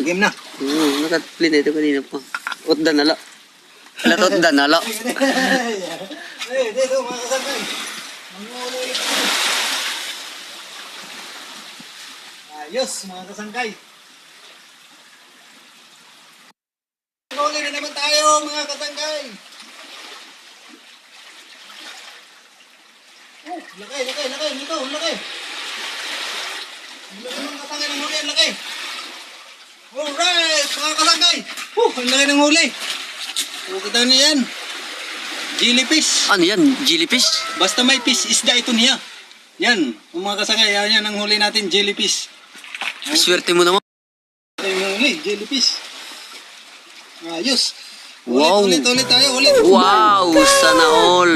game na. Nakaplay na ito kanina po. Utda nalo. Latot da nalo. Dito mga kasangkay. Mangulit. Ayos mga kasangkay. Mangulit na naman tayo mga kasangkay. Oh, laki. Dito, laki. Laki mga kasangkay ng huli, laki. Alright, mga kasangkay. Ang laki ng huli. Kita niyo yan. Jellyfish. Ano yan? Jellyfish? Basta may fish, isda ito niya. Yan, mga kasangkay, yan ang huli natin, jellyfish. Swerte mo naman. Ito yung huli, jellyfish. Ayos. Wow. Ulit tayo, ulit. Wow, sana all.